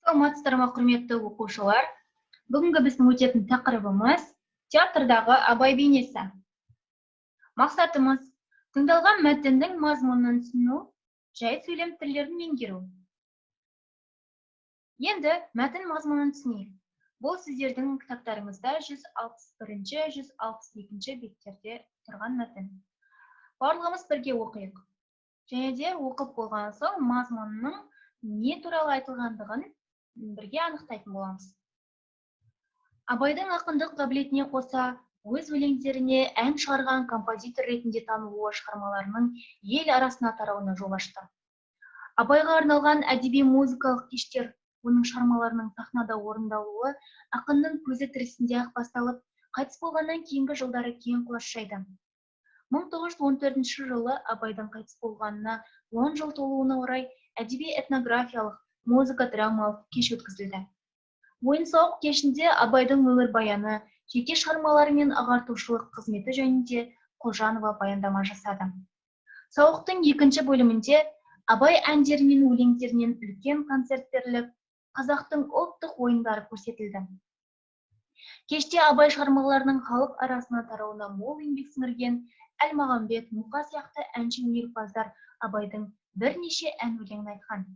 Саламатсыздарма, құрметті оқушылар. Бүгінгі біздің өтетін тақырыбымыз театрдағы Абай бейнесі. Мақсатымыз тыңдалған мәтіннің мазмұнын түсіну, жай сөйлем түрлерін меңгеру. Енді мәтін мазмұнын түсінейік. Бұл сіздердің кітаптарыңызда 161-162 беттерде тұрған мәтін. Барлығымыз бірге оқиық. Және де оқып болған соң мазмұнның не туралы айтылғандығын бірге анықтайтын боламыз. Абайдың ақындық қабілетіне қоса, өз өлеңдеріне ән шығарған композитор ретінде танылуы шығармаларының ел арасына тарауына жол ашты. Абайға арналған әдеби музыкалық кештер, оның шығармаларының сахнада орындалуы ақынның көзі тірісінде-ақ басталып, қайтыс болғаннан кейінгі жылдары кең құлаш жайды. 1914 жылы Абайдың қайтыс болғанына 10 жыл толуына орай әдеби этнографиялық, музыка-драмалық кеш өткізілді. Ойын-сауық кешінде Абайдың өмірбаяны, жеке шығармалары мен ағартушылық қызметі жөнінде Құлжанова баяндама жасады. Сауықтың екінші бөлімінде Абай әндері мен өлеңдерінен үлкен концерт беріліп, қазақтың ұлттық ойындары көрсетілді. Кеште Абай шығармаларының халық арасына тарауына мол еңбек сіңірген Әлмағамбет, Мұқа сияқты әнші өнерпаздар Абайдың бірнеше ән өлеңін айтқан.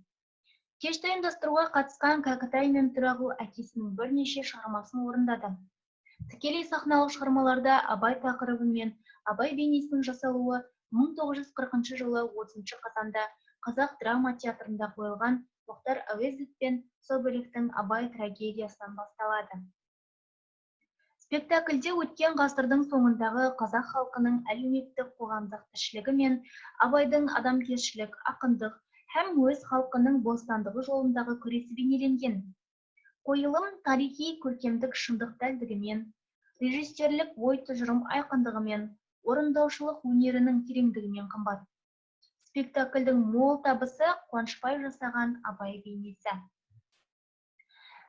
Кешті ұйымдастыруға қатысқан Кәкітай мен Тұрағұл әкесінің бірнеше шығармасын орындады. Тікелей сахналық шығармаларда Абай тақырыбы мен Абай бейнесінің жасалуы 1940 жылы 30 қазанда Қазақ драма театрында қойылған Тоқтар Әуезов пен Соболевтің Абай трагедиясынан басталады. Спектакльде өткен ғасырдың соңындағы қазақ халқының әлеуметтік қоғамдық тіршілігі мен Абайдың адамгершілік, ақындық һәм өз халқының бостандығы жолындағы күресі бейнеленген. Қойылым тарихи көркемдік шындық дәлдігімен, режиссерлік ой тұжырым айқындығымен, орындаушылық өнерінің тереңдігімен қымбат. Спектакльдің мол табысы Қуанышбай жасаған Абай бейнесі.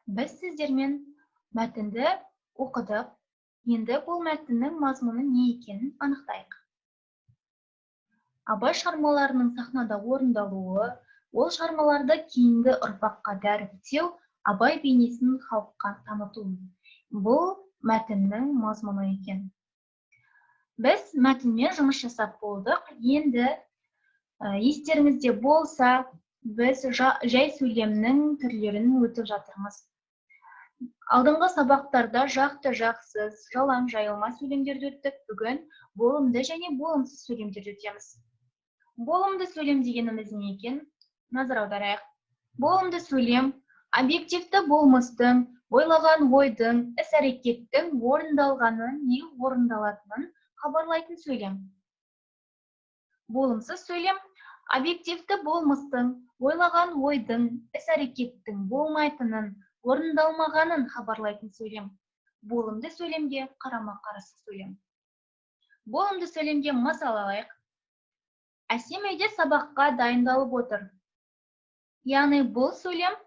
Біз сіздермен мәтінді оқыдық. Енді бұл мәтіннің мазмұны не екенін анықтайық. Абай шығармаларының сахнада орындалуы, ол шығармаларды кейінгі ұрпаққа дәріптеу, Абай бейнесін халыққа таныту. Бұл мәтіннің мазмұны екен. Біз мәтінмен жұмыс жасап болдық. Енді естеріңізде болса, біз жай сөйлемнің түрлерін өтіп жатырмыз. Алдыңғы сабақтарда жақты жақсыз, жалаң жайылма сөйлемдерді өттік. Бүгін болымды және болымсыз сөйлемдерді өтеміз. Болымды сөйлем дегеніміз не екен? Назар аударайық. Болымды сөйлем объективті болмыстың, ойлаған ойдың, іс-әрекеттің орындалғанын не орындалатынын хабарлайтын сөйлем. Болымсыз сөйлем объективті болмыстың, ойлаған ойдың, іс-әрекеттің болмайтынын, орындалмағанын хабарлайтын сөйлем. Болымды сөйлемге қарама-қарсы сөйлем. Болымды сөйлемге мысал алайық. Әсем үйде сабаққа дайындалып отыр. Яғни бұл сөйлем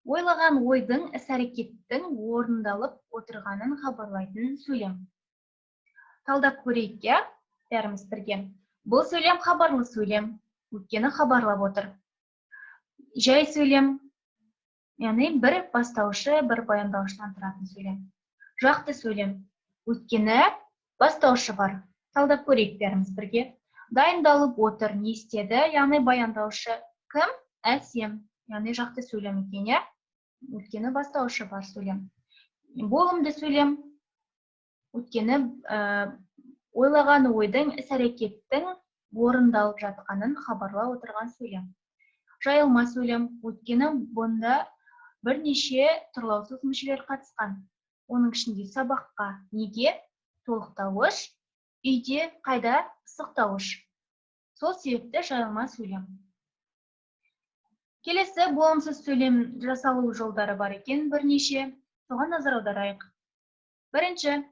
ойлаған ойдың, іс-әрекеттің орындалып отырғанын хабарлайтын сөйлем. Талдап көрейік, бәріміз бірге. Бұл сөйлем хабарлы сөйлем, өйткені хабарлап отыр. Жай сөйлем, яғни бір бастаушы, бір баяндаушыдан тұратын сөйлем. Жақты сөйлем, өйткені бастаушы бар. Талдап көрейік бәріміз бірге. Дайындалып отыр, не істеді, яғни баяндаушы кім? Әсем, яғни жақты сөйлем екен, өйткені бастаушы бар сөйлем. Болымды сөйлем, өйткені ойлаған ойдың, іс-әрекеттің орындалып жатқанын хабарлап отырған сөйлем. Жайылма сөйлем, өйткені бұнда бірнеше тұрлаусыз мүшелер қатысқан. Оның ішінде сабаққа неге? Толықтауыш, үйде қайда? Пысықтауыш. Сол себепті жайылма сөйлем. Келесі болымсыз сөйлем жасалу жолдары бар екен бірнеше. Соған назар аударайық. Бірінші,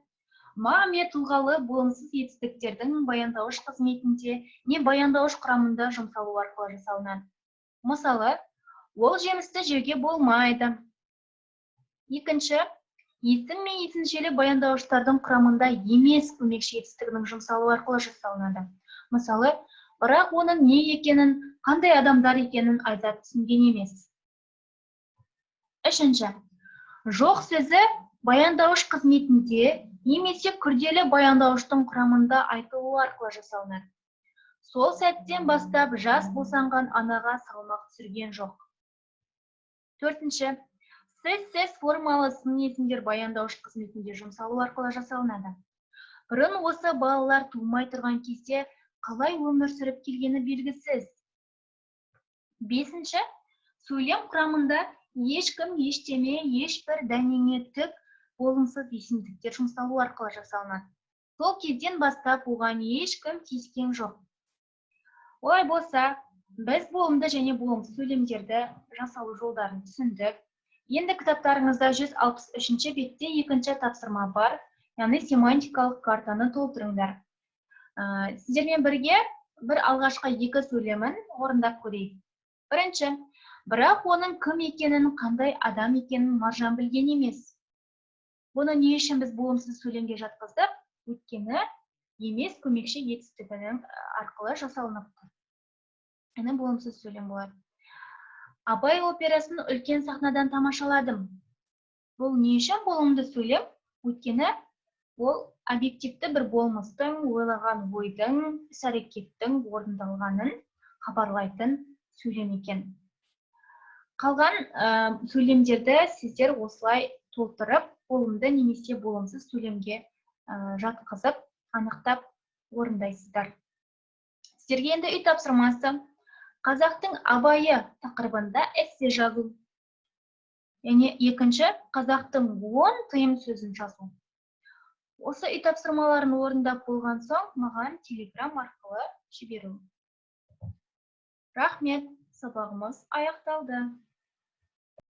мағаме тұлғалы болымсыз етістіктердің баяндауыш қызметінде не баяндауыш құрамында жұмсалу арқылы жасалынады. Мысалы, ол жемісті жеуге болмайды. Екінші, есім мен есімшелі баяндауыштардың құрамында емес көмекші етістігінің жұмсалу арқылы жасалынады. Мысалы, бірақ оның не екенін, қандай адамдар екенін айтып түсінген емес. Үшінші, жоқ сөзі баяндауыш қызметінде немесе күрделі баяндауыштың құрамында айтылуы арқылы жасалынады. Сол сәттен бастап жас босанған анаға салмақ түсірген жоқ. Төртінші, сіз формалы сын есімдер баяндауыш қызметінде жұмсалу арқылы жасалынады. Бұрын осы балалар тумай тұрған кезде қалай өмір сүріп келгені белгісіз. Бесінші, сөйлем құрамында ешкім, ештеме, ешбір дәнеңе түк болымсыз есімдіктер жұмсалу арқылы жасалынады. Сол кезден бастап оған ешкім тиіскен жоқ. Олай болса, біз болымды және болымсыз сөйлемдерді жасалу жолдарын түсіндік. Енді кітаптарыңызда 163 бетте екінші тапсырма бар, яғни семантикалық картаны толтырыңдар. Сіздермен бірге бір алғашқы екі сөйлемін орындап көрейік. Бірінші, бірақ оның кім екенін, қандай адам екенін Маржан білген емес. Бұны не үшін біз болымсыз сөйлемге жатқыздық? Өйткені емес көмекші етістігінің арқылы жасалынып тұр. Яғни болымсыз сөйлем болады. Абай операсын үлкен сахнадан тамашаладым. Бұл не үшін болымды сөйлем? Өйткені ол объективті бір болмыстың, ойлаған ойдың, іс-әрекеттің орындалғанын хабарлайтын сөйлем екен. Қалған сөйлемдерді сіздер осылай толтырып, болымды немесе болымсыз сөйлемге жатқызып, анықтап орындайсыздар. Сіздерге енді үй тапсырмасы. Қазақтың абайы тақырыбында эссе жазу. Яғни екінші, қазақтың 10 тыйым сөзін жазу. Осы үй тапсырмаларын орындап болған соң, маған телеграм арқылы жіберу. Рахмет, сабағымыз аяқталды.